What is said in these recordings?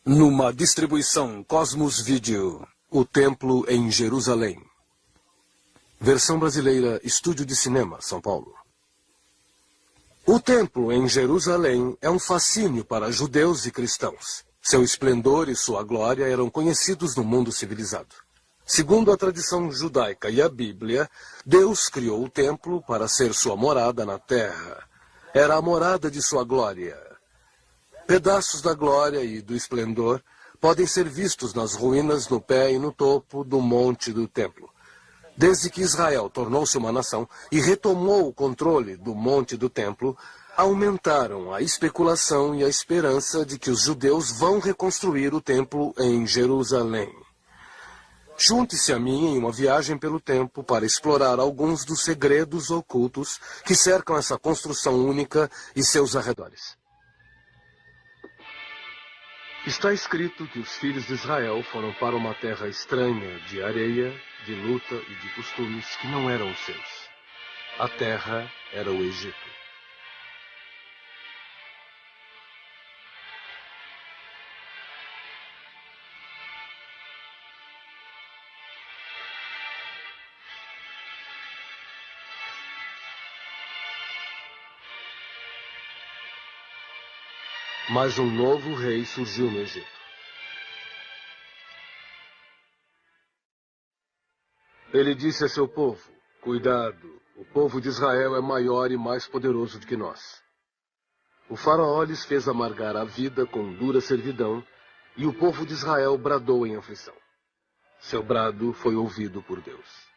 Numa distribuição Cosmos Video, O Templo em Jerusalém. Versão brasileira, Estúdio de Cinema, São Paulo. O Templo em Jerusalém é um fascínio para judeus e cristãos. Seu esplendor e sua glória eram conhecidos no mundo civilizado. Segundo a tradição judaica e a Bíblia, Deus criou o templo para ser sua morada na terra. Era a morada de sua glória. Pedaços da glória e do esplendor podem ser vistos nas ruínas no pé e no topo do monte do templo. Desde que Israel tornou-se uma nação e retomou o controle do monte do templo, aumentaram a especulação e a esperança de que os judeus vão reconstruir o templo em Jerusalém. Junte-se a mim em uma viagem pelo tempo para explorar alguns dos segredos ocultos que cercam essa construção única e seus arredores. Está escrito que os filhos de Israel foram para uma terra estranha, de areia, de luta e de costumes que não eram os seus. A terra era o Egito. Mas um novo rei surgiu no Egito. Ele disse a seu povo: cuidado, o povo de Israel é maior e mais poderoso do que nós. O faraó lhes fez amargar a vida com dura servidão, e o povo de Israel bradou em aflição. Seu brado foi ouvido por Deus.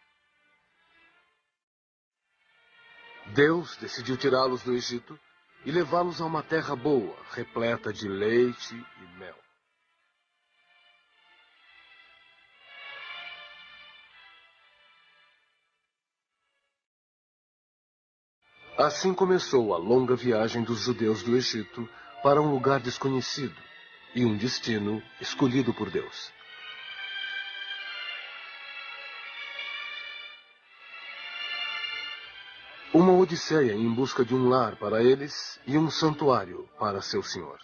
Deus decidiu tirá-los do Egito e levá-los a uma terra boa, repleta de leite e mel. Assim começou a longa viagem dos judeus do Egito para um lugar desconhecido e um destino escolhido por Deus. Uma odisseia em busca de um lar para eles e um santuário para seu senhor.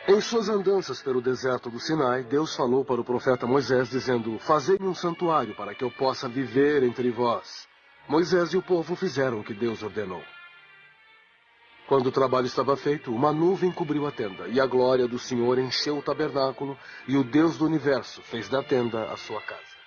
Em suas andanças pelo deserto do Sinai, Deus falou para o profeta Moisés, dizendo: fazei-me um santuário para que eu possa viver entre vós. Moisés e o povo fizeram o que Deus ordenou. Quando o trabalho estava feito, uma nuvem cobriu a tenda, e a glória do Senhor encheu o tabernáculo, e o Deus do universo fez da tenda a sua casa.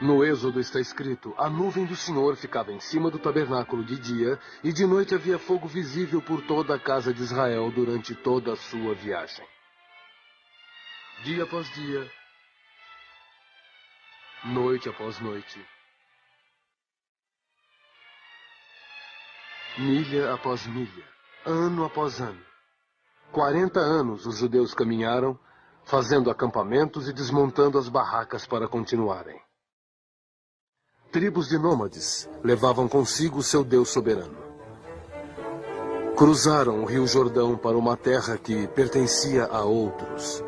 No Êxodo está escrito: a nuvem do Senhor ficava em cima do tabernáculo de dia, e de noite havia fogo visível por toda a casa de Israel durante toda a sua viagem. Dia após dia, noite após noite, milha após milha, ano após ano. 40 anos os judeus caminharam, fazendo acampamentos e desmontando as barracas para continuarem. Tribos de nômades levavam consigo seu Deus soberano. Cruzaram o rio Jordão para uma terra que pertencia a outros.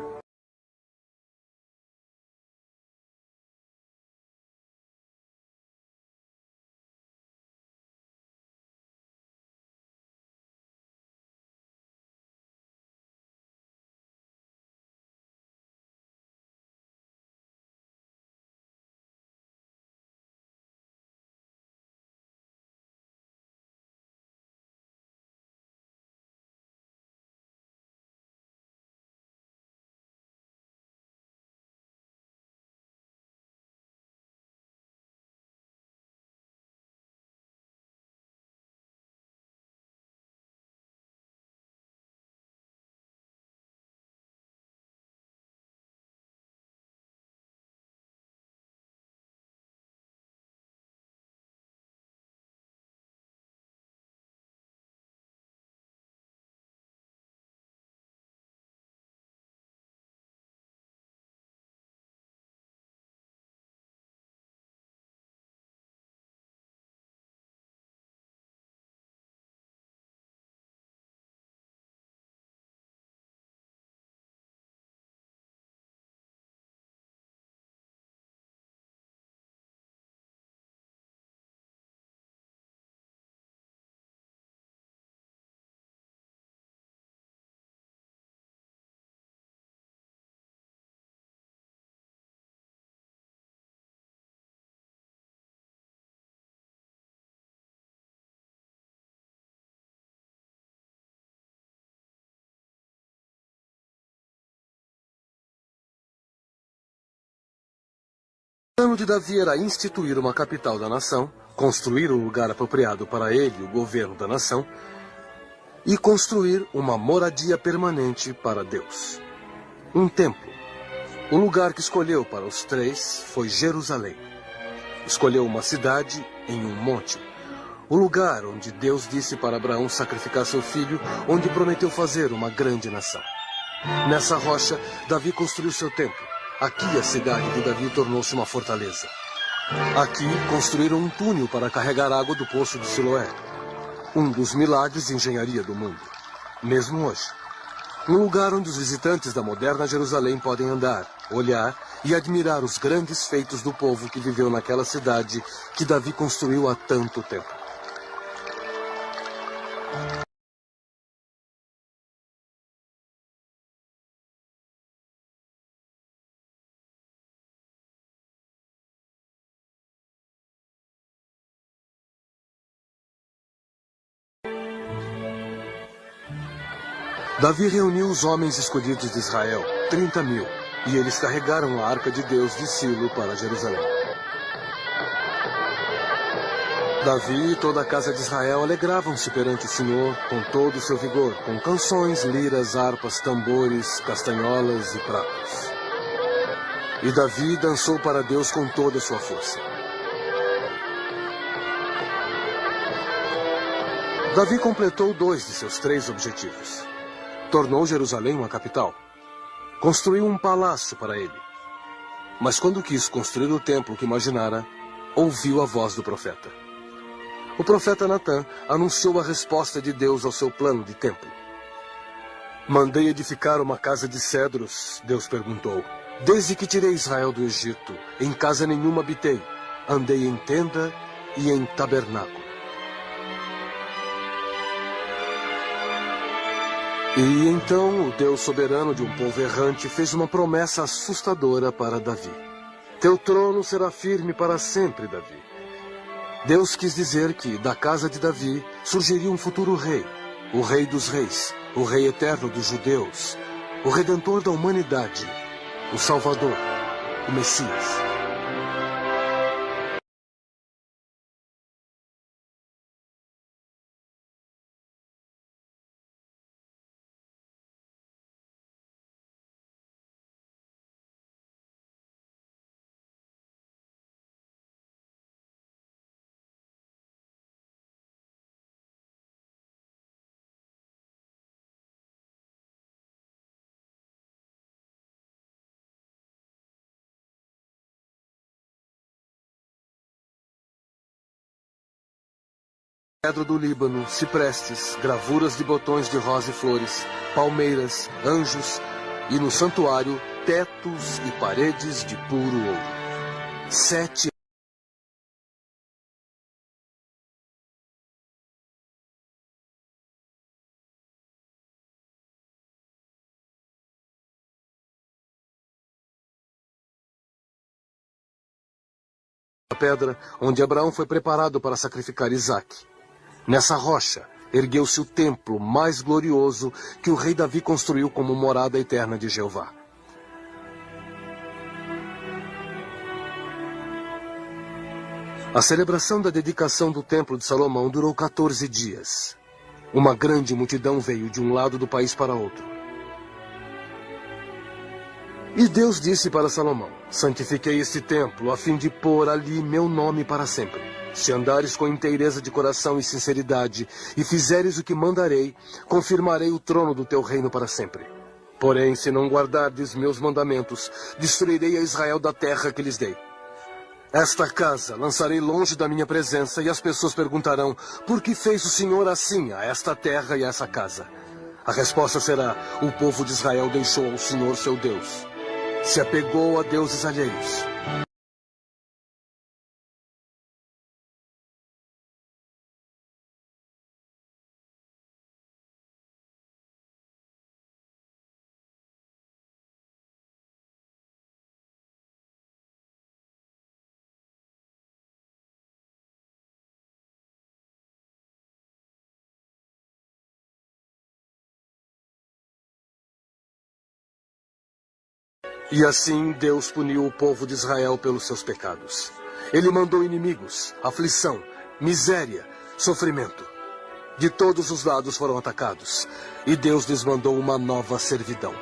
plano de Davi era instituir uma capital da nação, construir um lugar apropriado para ele, o governo da nação, e construir uma moradia permanente para Deus. Um templo. O lugar que escolheu para os três foi Jerusalém. Escolheu uma cidade em um monte. O lugar onde Deus disse para Abraão sacrificar seu filho, onde prometeu fazer uma grande nação. Nessa rocha, Davi construiu seu templo. Aqui a cidade de Davi tornou-se uma fortaleza. Aqui construíram um túnel para carregar água do poço de Siloé. Um dos milagres de engenharia do mundo. Mesmo hoje. Um lugar onde os visitantes da moderna Jerusalém podem andar, olhar e admirar os grandes feitos do povo que viveu naquela cidade que Davi construiu há tanto tempo. Davi reuniu os homens escolhidos de Israel, 30.000, e eles carregaram a arca de Deus de Silo para Jerusalém. Davi e toda a casa de Israel alegravam-se perante o Senhor com todo o seu vigor, com canções, liras, harpas, tambores, castanholas e pratos. E Davi dançou para Deus com toda a sua força. Davi completou 2 de seus 3 objetivos. Tornou Jerusalém uma capital. Construiu um palácio para ele. Mas quando quis construir o templo que imaginara, ouviu a voz do profeta. O profeta Natã anunciou a resposta de Deus ao seu plano de templo. Mandei edificar uma casa de cedros, Deus perguntou. Desde que tirei Israel do Egito, em casa nenhuma habitei. Andei em tenda e em tabernáculo. E então o Deus soberano de um povo errante fez uma promessa assustadora para Davi. Teu trono será firme para sempre, Davi. Deus quis dizer que da casa de Davi surgiria um futuro rei, o rei dos reis, o rei eterno dos judeus, o redentor da humanidade, o Salvador, o Messias. Cedro do Líbano, ciprestes, gravuras de botões de rosa e flores, palmeiras, anjos e no santuário, tetos e paredes de puro ouro. 7 a pedra onde Abraão foi preparado para sacrificar Isaque. Nessa rocha, ergueu-se o templo mais glorioso que o rei Davi construiu como morada eterna de Jeová. A celebração da dedicação do Templo de Salomão durou 14 dias. Uma grande multidão veio de um lado do país para outro. E Deus disse para Salomão: santifiquei este templo a fim de pôr ali meu nome para sempre. Se andares com inteireza de coração e sinceridade, e fizeres o que mandarei, confirmarei o trono do teu reino para sempre. Porém, se não guardardes meus mandamentos, destruirei a Israel da terra que lhes dei. Esta casa lançarei longe da minha presença, e as pessoas perguntarão: por que fez o Senhor assim a esta terra e a essa casa? A resposta será: o povo de Israel deixou ao Senhor seu Deus. Se apegou a deuses alheios. E assim Deus puniu o povo de Israel pelos seus pecados. Ele mandou inimigos, aflição, miséria, sofrimento. De todos os lados foram atacados, e Deus lhes mandou uma nova servidão.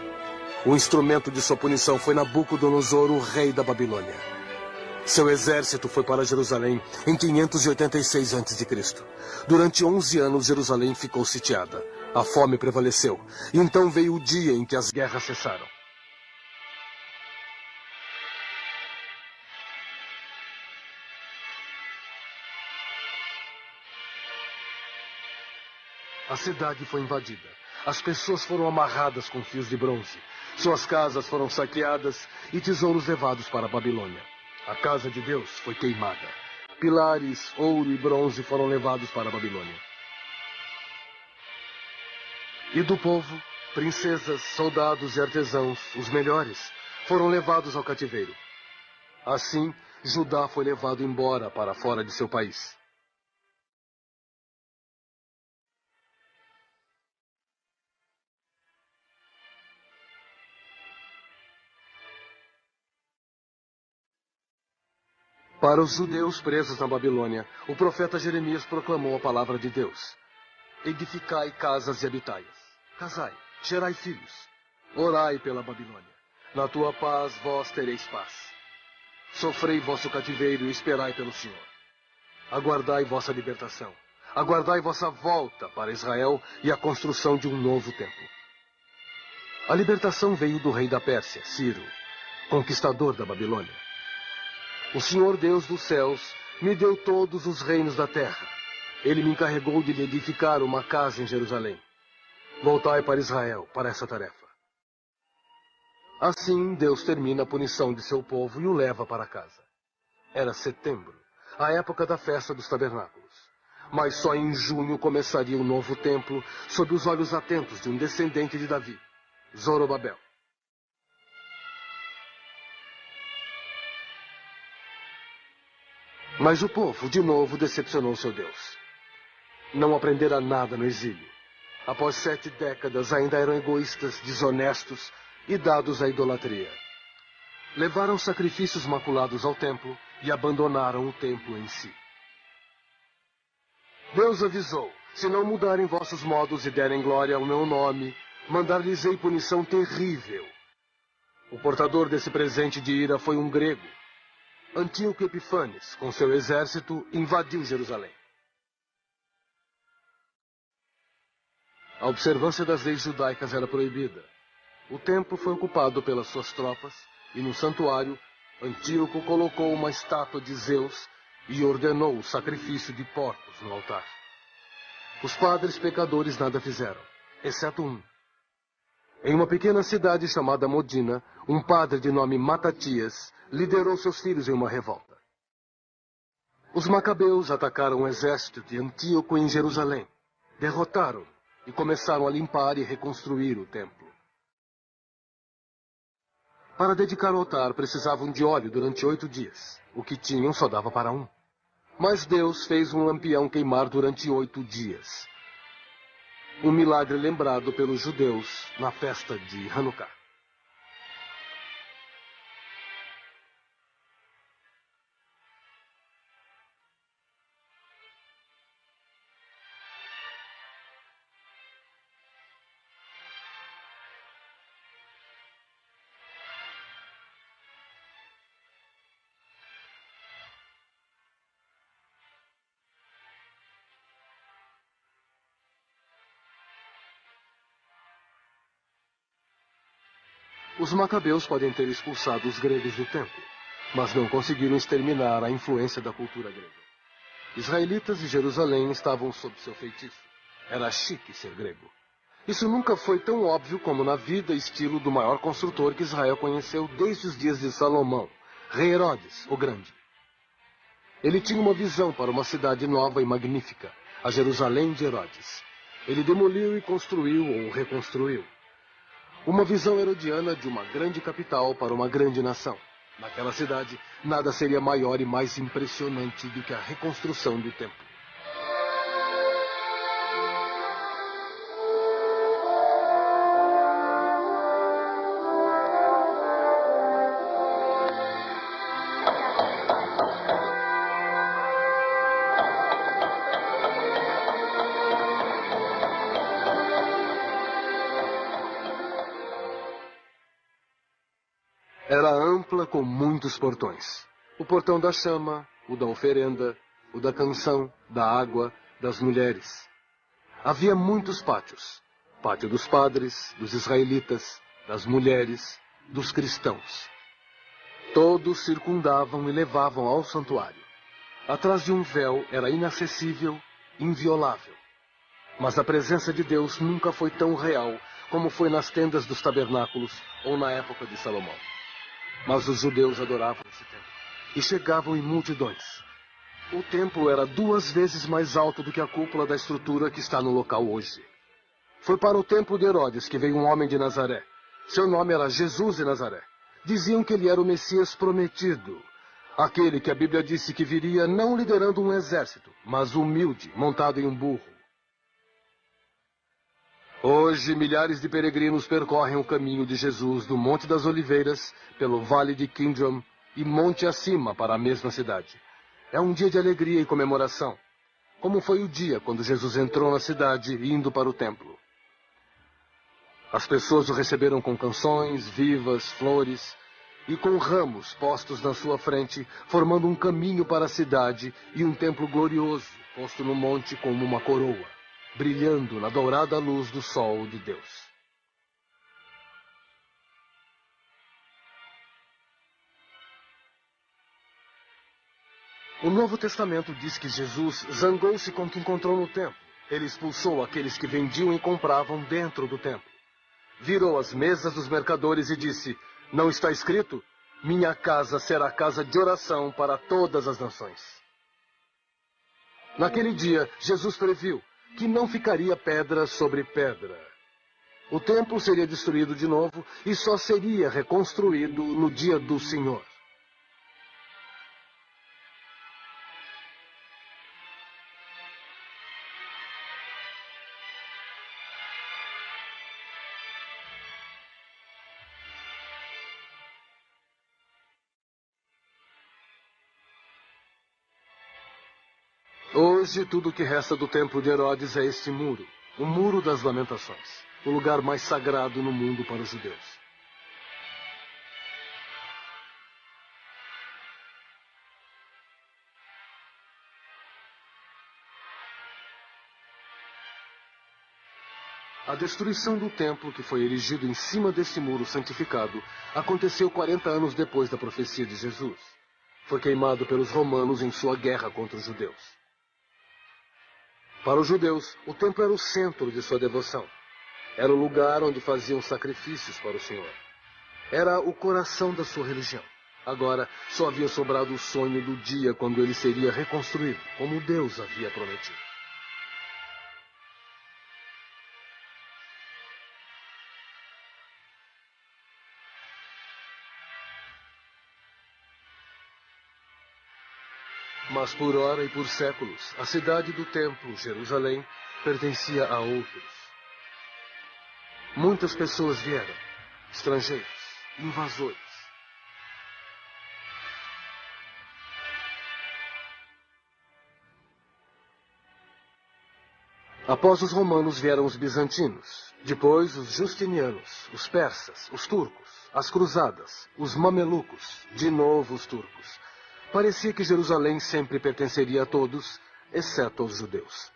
O instrumento de sua punição foi Nabucodonosor, o rei da Babilônia. Seu exército foi para Jerusalém em 586 a.C. Durante 11 anos, Jerusalém ficou sitiada. A fome prevaleceu. E então veio o dia em que as guerras cessaram. A cidade foi invadida. As pessoas foram amarradas com fios de bronze. Suas casas foram saqueadas e tesouros levados para a Babilônia. A casa de Deus foi queimada. Pilares, ouro e bronze foram levados para a Babilônia. E do povo, princesas, soldados e artesãos, os melhores, foram levados ao cativeiro. Assim, Judá foi levado embora para fora de seu país. Para os judeus presos na Babilônia, o profeta Jeremias proclamou a palavra de Deus. Edificai casas e habitai-as. Casai, gerai filhos. Orai pela Babilônia. Na tua paz vós tereis paz. Sofrei vosso cativeiro e esperai pelo Senhor. Aguardai vossa libertação. Aguardai vossa volta para Israel e a construção de um novo templo. A libertação veio do rei da Pérsia, Ciro, conquistador da Babilônia. O Senhor Deus dos céus me deu todos os reinos da terra. Ele me encarregou de lhe edificar uma casa em Jerusalém. Voltai para Israel, para essa tarefa. Assim, Deus termina a punição de seu povo e o leva para casa. Era setembro, a época da festa dos tabernáculos. Mas só em junho começaria o novo templo, sob os olhos atentos de um descendente de Davi, Zorobabel. Mas o povo, de novo, decepcionou seu Deus. Não aprendera nada no exílio. Após 7 décadas, ainda eram egoístas, desonestos e dados à idolatria. Levaram sacrifícios maculados ao templo e abandonaram o templo em si. Deus avisou, se não mudarem vossos modos e derem glória ao meu nome, mandar-lhes-ei punição terrível. O portador desse presente de ira foi um grego. Antíoco Epifanes, com seu exército, invadiu Jerusalém. A observância das leis judaicas era proibida. O templo foi ocupado pelas suas tropas e no santuário, Antíoco colocou uma estátua de Zeus e ordenou o sacrifício de porcos no altar. Os padres pecadores nada fizeram, exceto um. Em uma pequena cidade chamada Modina, um padre de nome Matatias liderou seus filhos em uma revolta. Os macabeus atacaram o exército de Antíoco em Jerusalém, derrotaram e começaram a limpar e reconstruir o templo. Para dedicar o altar, precisavam de óleo durante 8 dias. O que tinham só dava para um. Mas Deus fez um lampião queimar durante 8 dias. Um milagre lembrado pelos judeus na festa de Hanukkah. Os macabeus podem ter expulsado os gregos do templo, mas não conseguiram exterminar a influência da cultura grega. Israelitas e Jerusalém estavam sob seu feitiço. Era chique ser grego. Isso nunca foi tão óbvio como na vida e estilo do maior construtor que Israel conheceu desde os dias de Salomão, rei Herodes, o Grande. Ele tinha uma visão para uma cidade nova e magnífica, a Jerusalém de Herodes. Ele demoliu e construiu ou reconstruiu. Uma visão herodiana de uma grande capital para uma grande nação. Naquela cidade, nada seria maior e mais impressionante do que a reconstrução do templo. Era ampla com muitos portões. O portão da chama, o da oferenda, o da canção, da água, das mulheres. Havia muitos pátios. Pátio dos padres, dos israelitas, das mulheres, dos cristãos. Todos circundavam e levavam ao santuário. Atrás de um véu era inacessível, inviolável. Mas a presença de Deus nunca foi tão real como foi nas tendas dos tabernáculos ou na época de Salomão. Mas os judeus adoravam esse templo e chegavam em multidões. O templo era 2 vezes mais alto do que a cúpula da estrutura que está no local hoje. Foi para o templo de Herodes que veio um homem de Nazaré. Seu nome era Jesus de Nazaré. Diziam que ele era o Messias prometido. Aquele que a Bíblia disse que viria não liderando um exército, mas humilde, montado em um burro. Hoje, milhares de peregrinos percorrem o caminho de Jesus do Monte das Oliveiras, pelo Vale de Kidron e monte acima para a mesma cidade. É um dia de alegria e comemoração, como foi o dia quando Jesus entrou na cidade indo para o templo. As pessoas o receberam com canções, vivas, flores e com ramos postos na sua frente, formando um caminho para a cidade e um templo glorioso posto no monte como uma coroa, brilhando na dourada luz do sol de Deus. O Novo Testamento diz que Jesus zangou-se com o que encontrou no templo. Ele expulsou aqueles que vendiam e compravam dentro do templo. Virou as mesas dos mercadores e disse: "Não está escrito? Minha casa será casa de oração para todas as nações." Naquele dia, Jesus previu que não ficaria pedra sobre pedra. O templo seria destruído de novo e só seria reconstruído no dia do Senhor. Hoje, tudo o que resta do templo de Herodes é este muro, o Muro das Lamentações, o lugar mais sagrado no mundo para os judeus. A destruição do templo, que foi erigido em cima desse muro santificado, aconteceu 40 anos depois da profecia de Jesus. Foi queimado pelos romanos em sua guerra contra os judeus. Para os judeus, o templo era o centro de sua devoção. Era o lugar onde faziam sacrifícios para o Senhor. Era o coração da sua religião. Agora, só havia sobrado o sonho do dia quando ele seria reconstruído, como Deus havia prometido. Mas por hora e por séculos, a cidade do templo, Jerusalém, pertencia a outros. Muitas pessoas vieram, estrangeiros, invasores. Após os romanos vieram os bizantinos, depois os justinianos, os persas, os turcos, as cruzadas, os mamelucos, de novo os turcos. Parecia que Jerusalém sempre pertenceria a todos, exceto aos judeus.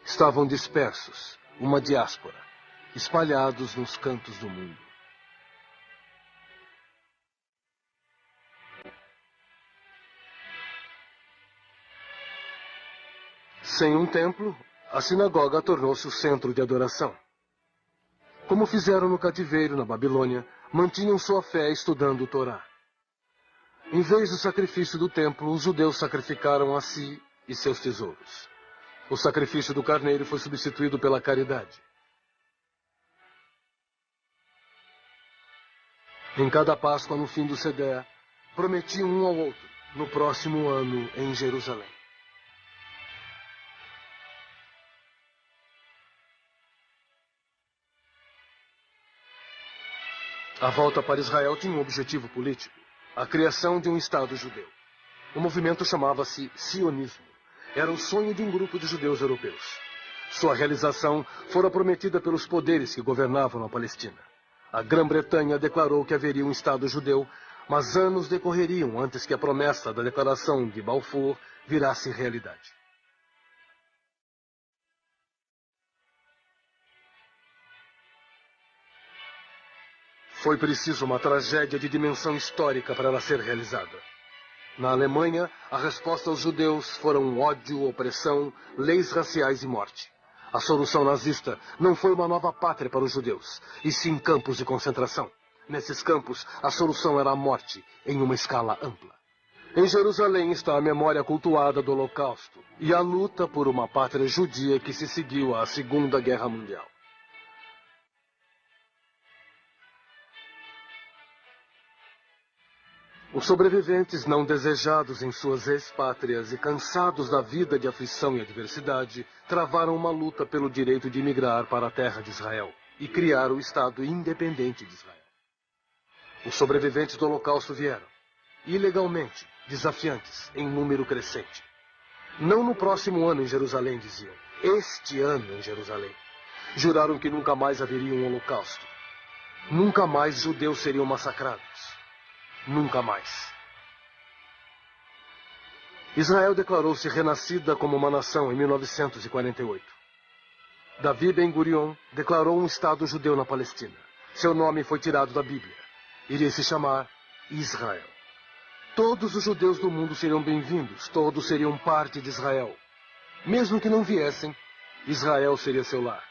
Estavam dispersos, uma diáspora, espalhados nos cantos do mundo. Sem um templo, a sinagoga tornou-se o centro de adoração. Como fizeram no cativeiro na Babilônia, mantinham sua fé estudando o Torá. Em vez do sacrifício do templo, os judeus sacrificaram a si e seus tesouros. O sacrifício do carneiro foi substituído pela caridade. Em cada Páscoa, no fim do Sedé, prometiam um ao outro, no próximo ano, em Jerusalém. A volta para Israel tinha um objetivo político: a criação de um Estado judeu. O movimento chamava-se sionismo. Era o sonho de um grupo de judeus europeus. Sua realização fora prometida pelos poderes que governavam na Palestina. A Grã-Bretanha declarou que haveria um Estado judeu, mas anos decorreriam antes que a promessa da Declaração de Balfour virasse realidade. Foi preciso uma tragédia de dimensão histórica para ela ser realizada. Na Alemanha, a resposta aos judeus foram ódio, opressão, leis raciais e morte. A solução nazista não foi uma nova pátria para os judeus, e sim campos de concentração. Nesses campos, a solução era a morte, em uma escala ampla. Em Jerusalém está a memória cultuada do Holocausto e a luta por uma pátria judia que se seguiu à Segunda Guerra Mundial. Os sobreviventes não desejados em suas ex-pátrias e cansados da vida de aflição e adversidade, travaram uma luta pelo direito de migrar para a terra de Israel e criar o Estado independente de Israel. Os sobreviventes do Holocausto vieram, ilegalmente, desafiantes, em número crescente. Não no próximo ano em Jerusalém, diziam. Este ano em Jerusalém. Juraram que nunca mais haveria um Holocausto. Nunca mais judeus seriam massacrados. Nunca mais. Israel declarou-se renascida como uma nação em 1948. Davi Ben-Gurion declarou um Estado judeu na Palestina. Seu nome foi tirado da Bíblia. Iria se chamar Israel. Todos os judeus do mundo seriam bem-vindos, todos seriam parte de Israel. Mesmo que não viessem, Israel seria seu lar.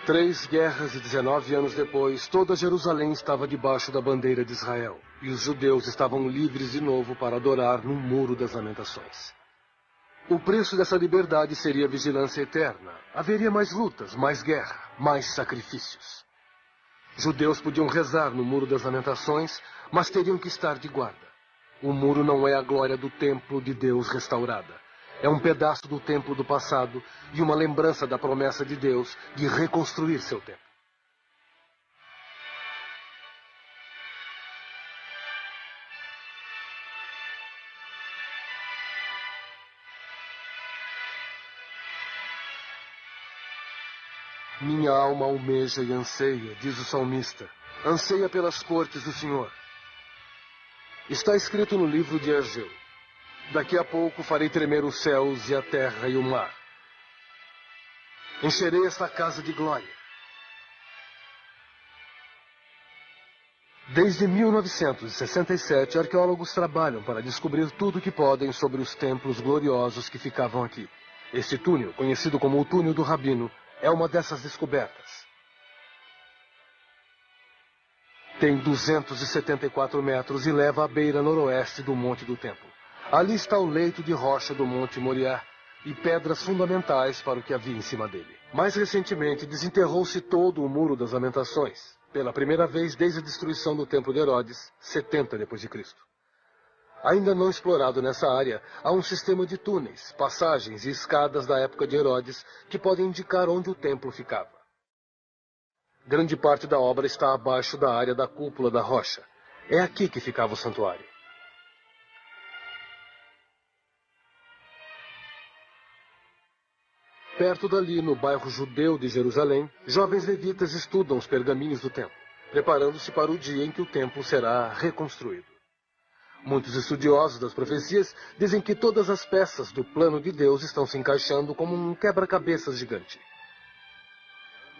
3 guerras e 19 anos depois, toda Jerusalém estava debaixo da bandeira de Israel, e os judeus estavam livres de novo para adorar no Muro das Lamentações. O preço dessa liberdade seria vigilância eterna. Haveria mais lutas, mais guerra, mais sacrifícios. Judeus podiam rezar no Muro das Lamentações, mas teriam que estar de guarda. O muro não é a glória do templo de Deus restaurada. É um pedaço do templo do passado e uma lembrança da promessa de Deus de reconstruir seu templo. Minha alma almeja e anseia, diz o salmista, anseia pelas cortes do Senhor. Está escrito no livro de Ageu. Daqui a pouco farei tremer os céus e a terra e o mar. Encherei esta casa de glória. Desde 1967, arqueólogos trabalham para descobrir tudo o que podem sobre os templos gloriosos que ficavam aqui. Este túnel, conhecido como o Túnel do Rabino, é uma dessas descobertas. Tem 274 metros e leva à beira noroeste do Monte do Templo. Ali está o leito de rocha do Monte Moriá e pedras fundamentais para o que havia em cima dele. Mais recentemente, desenterrou-se todo o Muro das Lamentações, pela primeira vez desde a destruição do Templo de Herodes, 70 d.C. Ainda não explorado nessa área, há um sistema de túneis, passagens e escadas da época de Herodes que podem indicar onde o templo ficava. Grande parte da obra está abaixo da área da cúpula da rocha. É aqui que ficava o santuário. Perto dali, no bairro judeu de Jerusalém, jovens levitas estudam os pergaminhos do templo, preparando-se para o dia em que o templo será reconstruído. Muitos estudiosos das profecias dizem que todas as peças do plano de Deus estão se encaixando como um quebra-cabeças gigante.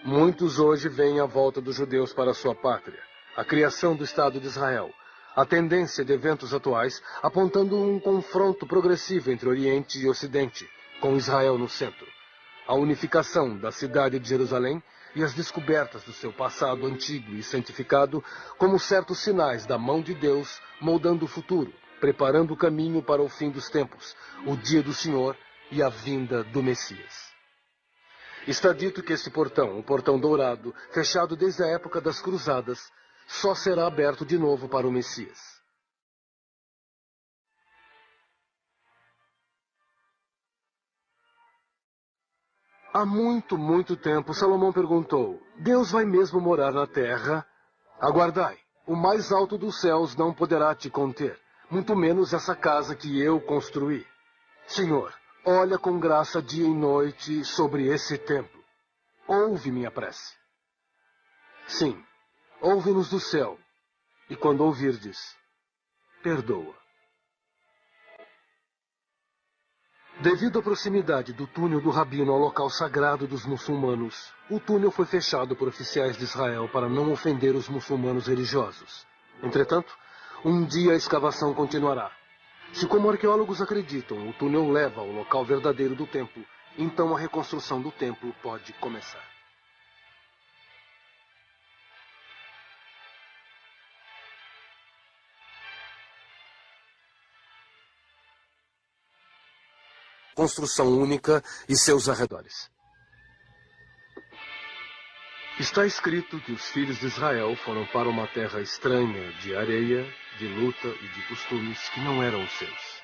Muitos hoje veem a volta dos judeus para a sua pátria, a criação do Estado de Israel, a tendência de eventos atuais apontando um confronto progressivo entre Oriente e Ocidente, com Israel no centro. A unificação da cidade de Jerusalém e as descobertas do seu passado antigo e santificado como certos sinais da mão de Deus moldando o futuro, preparando o caminho para o fim dos tempos, o dia do Senhor e a vinda do Messias. Está dito que esse portão, o portão dourado, fechado desde a época das cruzadas, só será aberto de novo para o Messias. Há muito, muito tempo, Salomão perguntou, Deus vai mesmo morar na terra? Aguardai, o mais alto dos céus não poderá te conter, muito menos essa casa que eu construí. Senhor, olha com graça dia e noite sobre esse templo. Ouve minha prece. Sim, ouve-nos do céu, e quando ouvirdes, perdoa. Devido à proximidade do túnel do Rabino ao local sagrado dos muçulmanos, o túnel foi fechado por oficiais de Israel para não ofender os muçulmanos religiosos. Entretanto, um dia a escavação continuará. Se, como arqueólogos acreditam, o túnel leva ao local verdadeiro do templo, então a reconstrução do templo pode começar. Construção única e seus arredores. Está escrito que os filhos de Israel foram para uma terra estranha, de areia, de luta e de costumes que não eram os seus.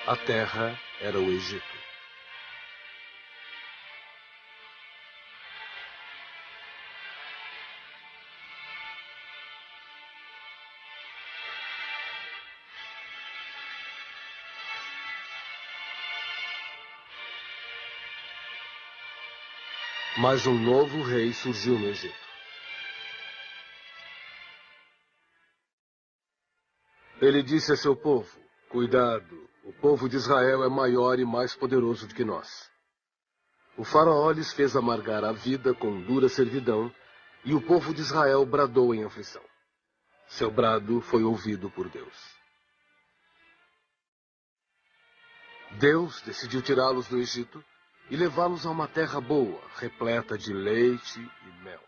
A terra era o Egito. Mas um novo rei surgiu no Egito. Ele disse a seu povo: cuidado, o povo de Israel é maior e mais poderoso do que nós. O faraó lhes fez amargar a vida com dura servidão, e o povo de Israel bradou em aflição. Seu brado foi ouvido por Deus. Deus decidiu tirá-los do Egito e levá-los a uma terra boa, repleta de leite e mel.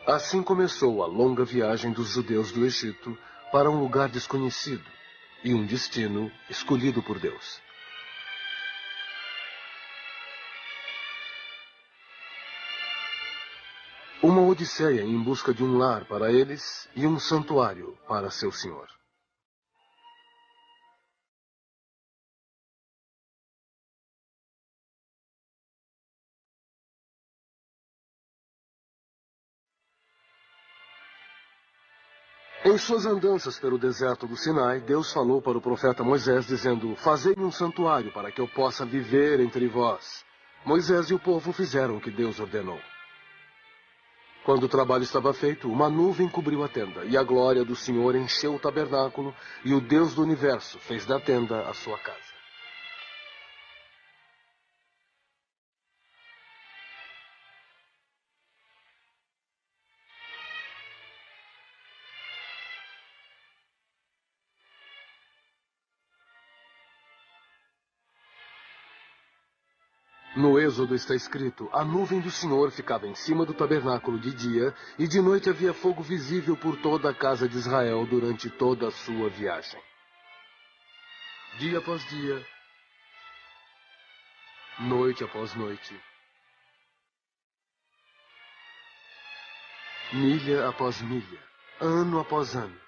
Assim começou a longa viagem dos judeus do Egito para um lugar desconhecido e um destino escolhido por Deus. Uma odisseia em busca de um lar para eles e um santuário para seu senhor. Em suas andanças pelo deserto do Sinai, Deus falou para o profeta Moisés, dizendo: fazei-me um santuário para que eu possa viver entre vós. Moisés e o povo fizeram o que Deus ordenou. Quando o trabalho estava feito, uma nuvem cobriu a tenda, e a glória do Senhor encheu o tabernáculo, e o Deus do universo fez da tenda a sua casa. No Êxodo está escrito: a nuvem do Senhor ficava em cima do tabernáculo de dia, e de noite havia fogo visível por toda a casa de Israel durante toda a sua viagem. Dia após dia, noite após noite, milha após milha, ano após ano.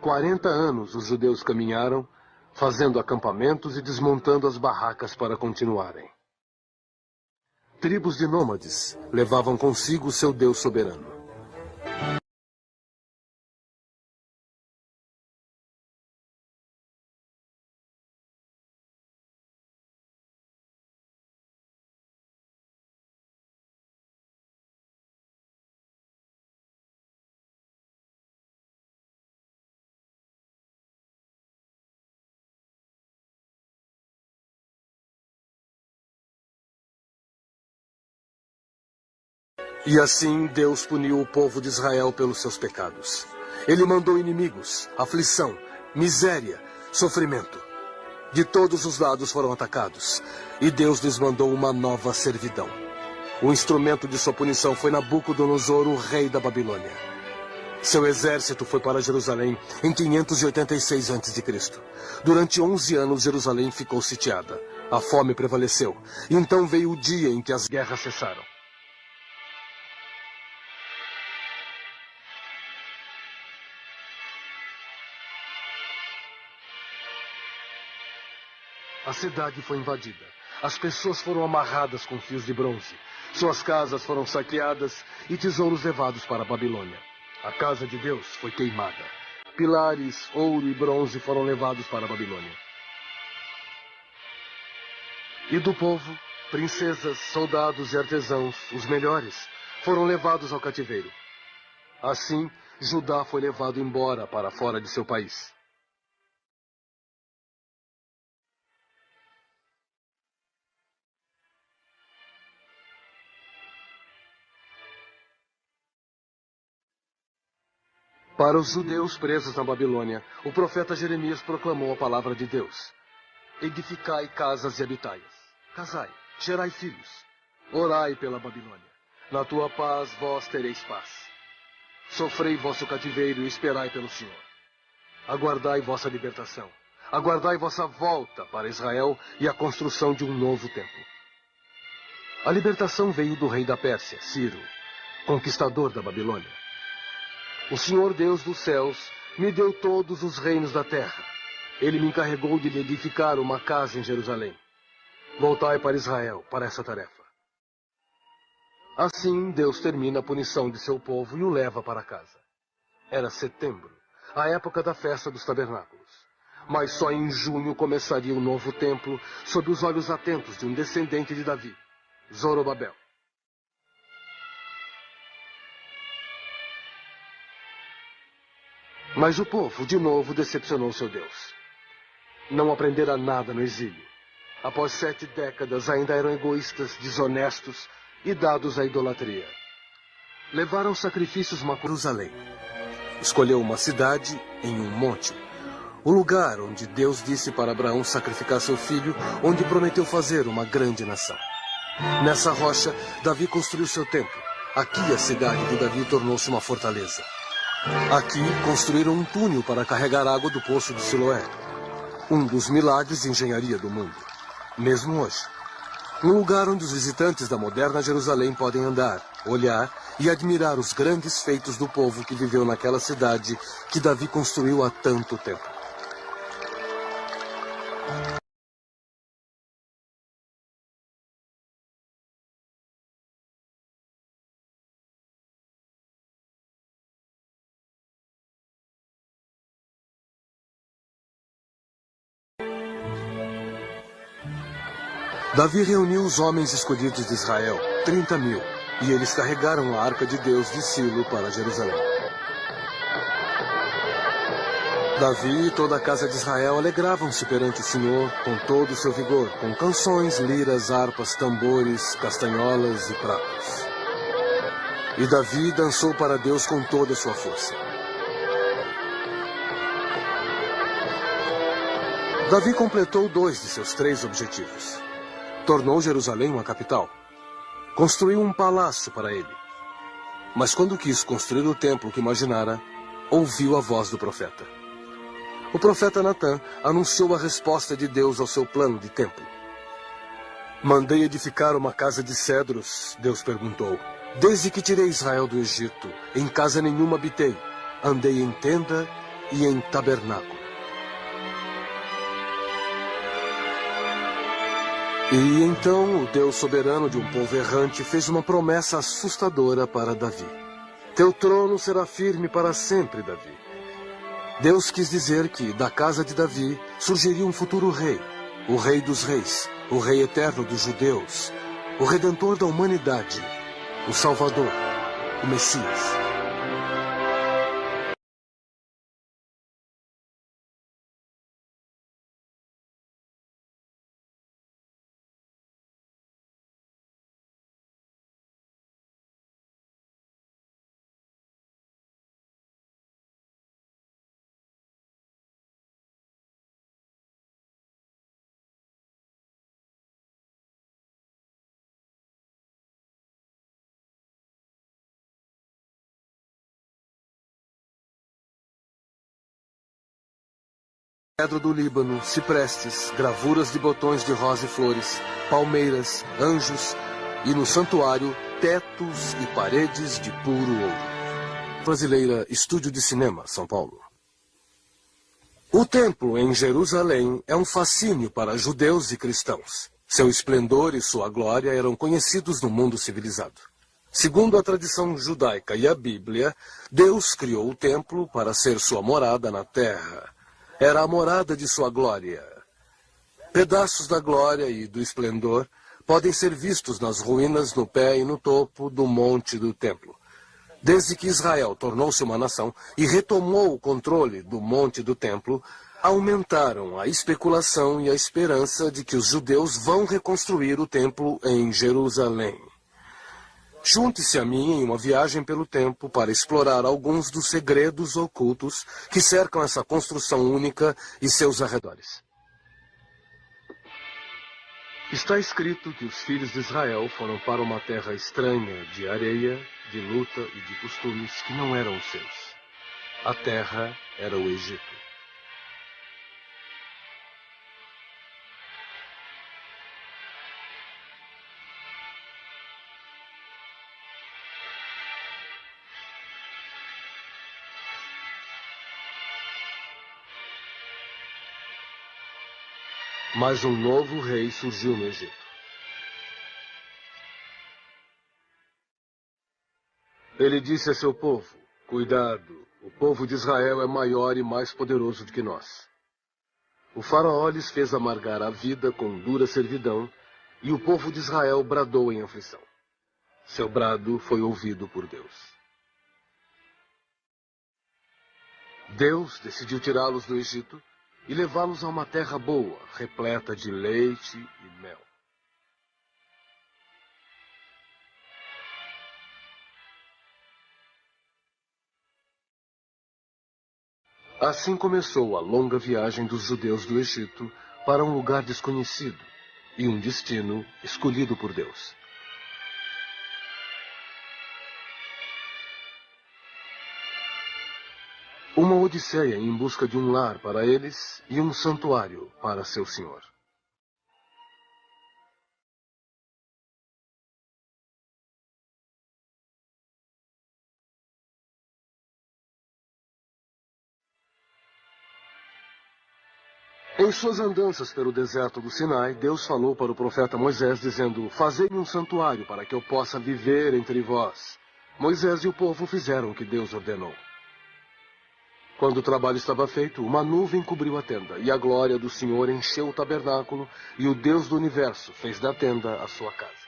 40 anos os judeus caminharam, fazendo acampamentos e desmontando as barracas para continuarem. Tribos de nômades levavam consigo seu Deus soberano. E assim Deus puniu o povo de Israel pelos seus pecados. Ele mandou inimigos, aflição, miséria, sofrimento. De todos os lados foram atacados, e Deus lhes mandou uma nova servidão. O instrumento de sua punição foi Nabucodonosor, o rei da Babilônia. Seu exército foi para Jerusalém em 586 a.C. Durante 11 anos, Jerusalém ficou sitiada. A fome prevaleceu. Então veio o dia em que as guerras cessaram. A cidade foi invadida. As pessoas foram amarradas com fios de bronze. Suas casas foram saqueadas e tesouros levados para a Babilônia. A casa de Deus foi queimada. Pilares, ouro e bronze foram levados para a Babilônia. E do povo, princesas, soldados e artesãos, os melhores, foram levados ao cativeiro. Assim, Judá foi levado embora para fora de seu país. Para os judeus presos na Babilônia, o profeta Jeremias proclamou a palavra de Deus. Edificai casas e habitai-as. Casai, gerai filhos. Orai pela Babilônia. Na tua paz vós tereis paz. Sofrei vosso cativeiro e esperai pelo Senhor. Aguardai vossa libertação. Aguardai vossa volta para Israel e a construção de um novo templo. A libertação veio do rei da Pérsia, Ciro, conquistador da Babilônia. O Senhor Deus dos céus me deu todos os reinos da terra. Ele me encarregou de lhe edificar uma casa em Jerusalém. Voltai para Israel, para essa tarefa. Assim, Deus termina a punição de seu povo e o leva para casa. Era setembro, a época da festa dos tabernáculos. Mas só em junho começaria o novo templo, sob os olhos atentos de um descendente de Davi, Zorobabel. Mas o povo, de novo, decepcionou seu Deus. Não aprendera nada no exílio. Após 7 décadas, ainda eram egoístas, desonestos e dados à idolatria. Levaram sacrifícios a Jerusalém. Escolheu uma cidade em um monte, o lugar onde Deus disse para Abraão sacrificar seu filho, onde prometeu fazer uma grande nação. Nessa rocha, Davi construiu seu templo. Aqui a cidade de Davi tornou-se uma fortaleza. Aqui construíram um túnel para carregar água do poço de Siloé. Um dos milagres de engenharia do mundo. Mesmo hoje. Um lugar onde os visitantes da moderna Jerusalém podem andar, olhar e admirar os grandes feitos do povo que viveu naquela cidade que Davi construiu há tanto tempo. Davi reuniu os homens escolhidos de Israel, 30.000, e eles carregaram a arca de Deus de Silo para Jerusalém. Davi e toda a casa de Israel alegravam-se perante o Senhor com todo o seu vigor, com canções, liras, harpas, tambores, castanholas e pratos. E Davi dançou para Deus com toda a sua força. Davi completou 2 de seus 3 objetivos. Tornou Jerusalém uma capital. Construiu um palácio para ele. Mas quando quis construir o templo que imaginara, ouviu a voz do profeta. O profeta Natã anunciou a resposta de Deus ao seu plano de templo. Mandei edificar uma casa de cedros, Deus perguntou. Desde que tirei Israel do Egito, em casa nenhuma habitei. Andei em tenda e em tabernáculo. E então o Deus soberano de um povo errante fez uma promessa assustadora para Davi. Teu trono será firme para sempre, Davi. Deus quis dizer que da casa de Davi surgiria um futuro rei, o rei dos reis, o rei eterno dos judeus, o redentor da humanidade, o Salvador, o Messias. Cedro do Líbano, ciprestes, gravuras de botões de rosa e flores, palmeiras, anjos e no santuário, tetos e paredes de puro ouro. Brasileira, Estúdio de Cinema, São Paulo. O templo em Jerusalém é um fascínio para judeus e cristãos. Seu esplendor e sua glória eram conhecidos no mundo civilizado. Segundo a tradição judaica e a Bíblia, Deus criou o templo para ser sua morada na terra. Era a morada de sua glória. Pedaços da glória e do esplendor podem ser vistos nas ruínas no pé e no topo do monte do templo. Desde que Israel tornou-se uma nação e retomou o controle do monte do templo, aumentaram a especulação e a esperança de que os judeus vão reconstruir o templo em Jerusalém. Junte-se a mim em uma viagem pelo tempo para explorar alguns dos segredos ocultos que cercam essa construção única e seus arredores. Está escrito que os filhos de Israel foram para uma terra estranha, de areia, de luta e de costumes que não eram os seus. A terra era o Egito. Mas um novo rei surgiu no Egito. Ele disse a seu povo: cuidado, o povo de Israel é maior e mais poderoso do que nós. O faraó lhes fez amargar a vida com dura servidão, e o povo de Israel bradou em aflição. Seu brado foi ouvido por Deus. Deus decidiu tirá-los do Egito e levá-los a uma terra boa, repleta de leite e mel. Assim começou a longa viagem dos judeus do Egito para um lugar desconhecido e um destino escolhido por Deus. Uma odisseia em busca de um lar para eles e um santuário para seu senhor. Em suas andanças pelo deserto do Sinai, Deus falou para o profeta Moisés, dizendo: fazei-me um santuário para que eu possa viver entre vós. Moisés e o povo fizeram o que Deus ordenou. Quando o trabalho estava feito, uma nuvem cobriu a tenda, e a glória do Senhor encheu o tabernáculo, e o Deus do universo fez da tenda a sua casa.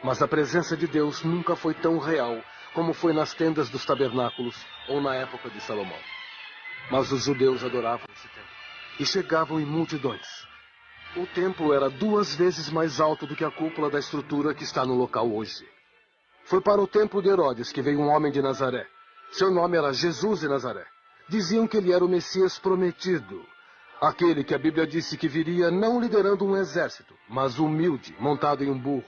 Mas a presença de Deus nunca foi tão real como foi nas tendas dos tabernáculos ou na época de Salomão. Mas os judeus adoravam esse templo e chegavam em multidões. O templo era 2 vezes mais alto do que a cúpula da estrutura que está no local hoje. Foi para o templo de Herodes que veio um homem de Nazaré. Seu nome era Jesus de Nazaré. Diziam que ele era o Messias prometido. Aquele que a Bíblia disse que viria não liderando um exército, mas humilde, montado em um burro.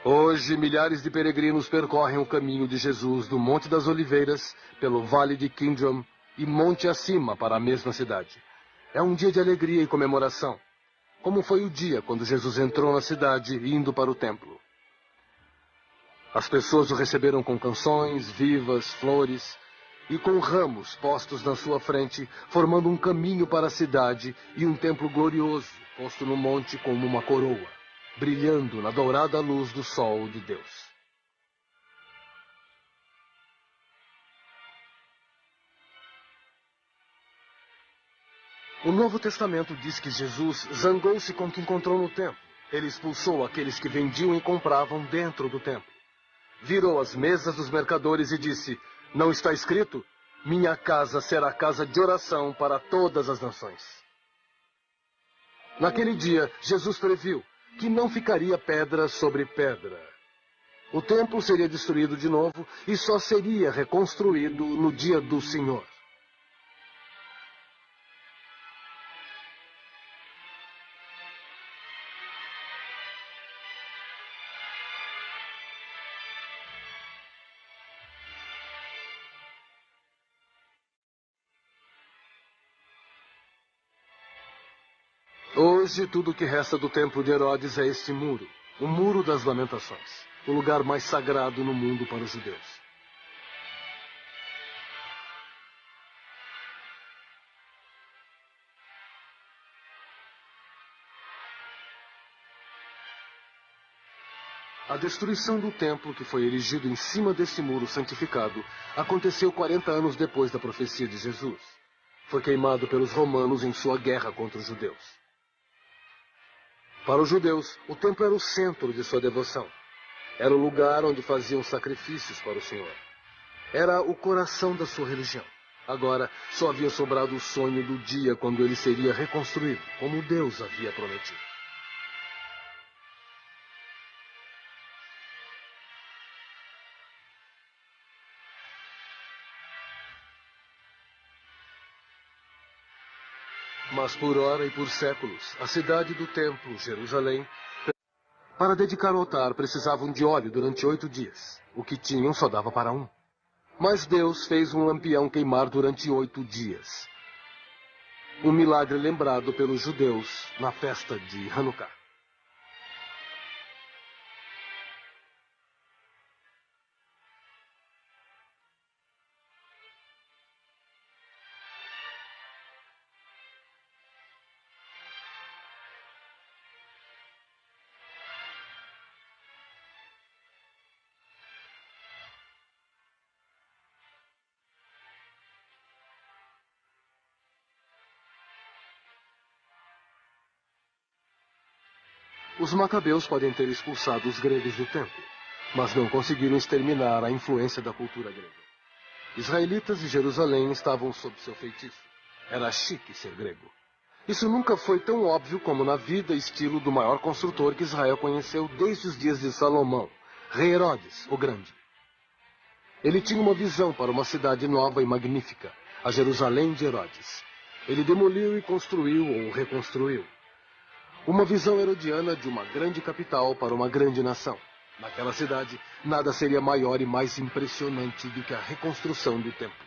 Hoje, milhares de peregrinos percorrem o caminho de Jesus do Monte das Oliveiras, pelo Vale de Kidron e monte acima para a mesma cidade. É um dia de alegria e comemoração, como foi o dia quando Jesus entrou na cidade indo para o templo. As pessoas o receberam com canções, vivas, flores e com ramos postos na sua frente, formando um caminho para a cidade e um templo glorioso posto no monte como uma coroa, brilhando na dourada luz do sol de Deus. O Novo Testamento diz que Jesus zangou-se com o que encontrou no templo. Ele expulsou aqueles que vendiam e compravam dentro do templo. Virou as mesas dos mercadores e disse: não está escrito? Minha casa será casa de oração para todas as nações. Naquele dia, Jesus previu que não ficaria pedra sobre pedra. O templo seria destruído de novo e só seria reconstruído no dia do Senhor. Hoje, tudo o que resta do templo de Herodes é este muro, o Muro das Lamentações, o lugar mais sagrado no mundo para os judeus. A A destruição do templo, que foi erigido em cima desse muro santificado, aconteceu 40 anos depois da profecia de Jesus. Foi queimado pelos romanos em sua guerra contra os judeus. Para os judeus, o templo era o centro de sua devoção. Era o lugar onde faziam sacrifícios para o Senhor. Era o coração da sua religião. Agora, só havia sobrado o sonho do dia quando ele seria reconstruído, como Deus havia prometido. Mas por hora e por séculos, a cidade do templo, Jerusalém, para dedicar o altar precisavam de óleo durante 8 dias. O que tinham só dava para um. Mas Deus fez um lampião queimar durante 8 dias. Um milagre lembrado pelos judeus na festa de Hanukkah. Os macabeus podem ter expulsado os gregos do templo, mas não conseguiram exterminar a influência da cultura grega. Israelitas e Jerusalém estavam sob seu feitiço. Era chique ser grego. Isso nunca foi tão óbvio como na vida e estilo do maior construtor que Israel conheceu desde os dias de Salomão, rei Herodes, o Grande. Ele tinha uma visão para uma cidade nova e magnífica, a Jerusalém de Herodes. Ele demoliu e construiu ou reconstruiu. Uma visão herodiana de uma grande capital para uma grande nação. Naquela cidade, nada seria maior e mais impressionante do que a reconstrução do templo.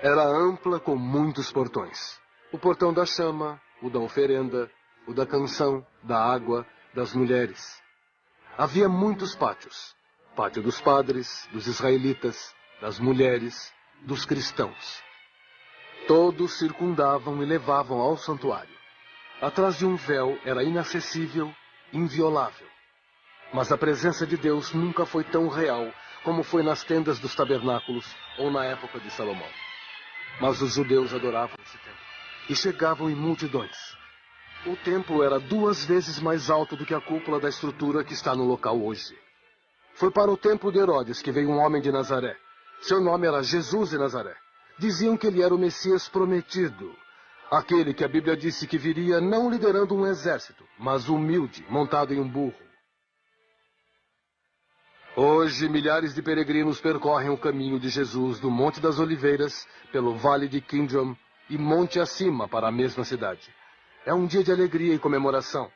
Era ampla com muitos portões. O portão da chama, o da oferenda, o da canção, da água, das mulheres. Havia muitos pátios. Pátio dos padres, dos israelitas, das mulheres, dos cristãos. Todos circundavam e levavam ao santuário. Atrás de um véu era inacessível, inviolável. Mas a presença de Deus nunca foi tão real como foi nas tendas dos tabernáculos ou na época de Salomão. Mas os judeus adoravam esse templo e chegavam em multidões. O templo era 2 vezes mais alto do que a cúpula da estrutura que está no local hoje. Foi para o templo de Herodes que veio um homem de Nazaré. Seu nome era Jesus de Nazaré. Diziam que ele era o Messias prometido. Aquele que a Bíblia disse que viria não liderando um exército, mas humilde, montado em um burro. Hoje, milhares de peregrinos percorrem o caminho de Jesus do Monte das Oliveiras, pelo Vale de Kidron e monte acima para a mesma cidade. É um dia de alegria e comemoração,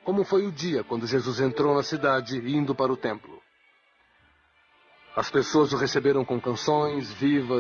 como foi o dia quando Jesus entrou na cidade indo para o templo. As pessoas o receberam com canções vivas,